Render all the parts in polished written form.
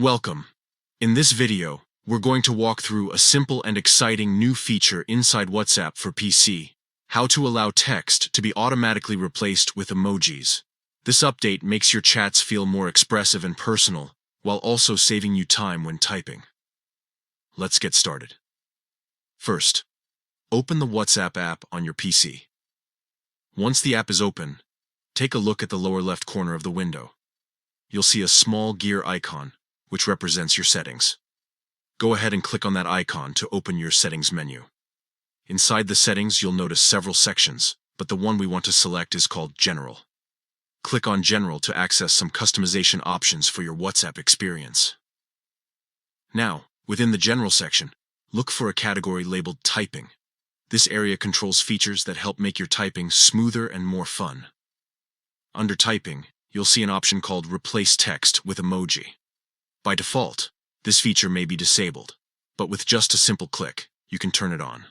Welcome. In this video, we're going to walk through a simple and exciting new feature inside WhatsApp for PC, how to allow text to be automatically replaced with emojis. This update makes your chats feel more expressive and personal, while also saving you time when typing. Let's get started. First, open the WhatsApp app on your PC. Once the app is open, take a look at the lower left corner of the window. You'll see a small gear icon, which represents your settings. Go ahead and click on that icon to open your settings menu. Inside the settings, you'll notice several sections, but the one we want to select is called General. Click on General to access some customization options for your WhatsApp experience. Now, within the General section, look for a category labeled Typing. This area controls features that help make your typing smoother and more fun. Under Typing, you'll see an option called Replace Text with Emoji. By default, this feature may be disabled, but with just a simple click, you can turn it on.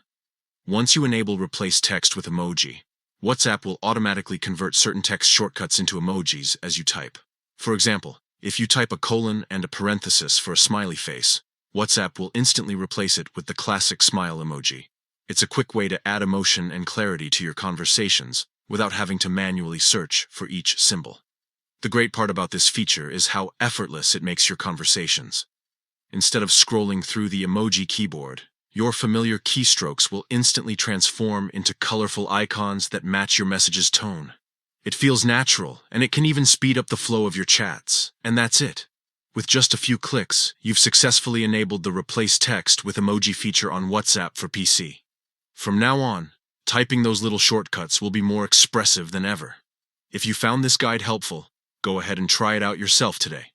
Once you enable Replace Text with Emoji, WhatsApp will automatically convert certain text shortcuts into emojis as you type. For example, if you type a colon and a parenthesis for a smiley face, WhatsApp will instantly replace it with the classic smile emoji. It's a quick way to add emotion and clarity to your conversations without having to manually search for each symbol. The great part about this feature is how effortless it makes your conversations. Instead of scrolling through the emoji keyboard, your familiar keystrokes will instantly transform into colorful icons that match your message's tone. It feels natural, and it can even speed up the flow of your chats. And that's it. With just a few clicks, you've successfully enabled the Replace Text with Emoji feature on WhatsApp for PC. From now on, typing those little shortcuts will be more expressive than ever. If you found this guide helpful, go ahead and try it out yourself today.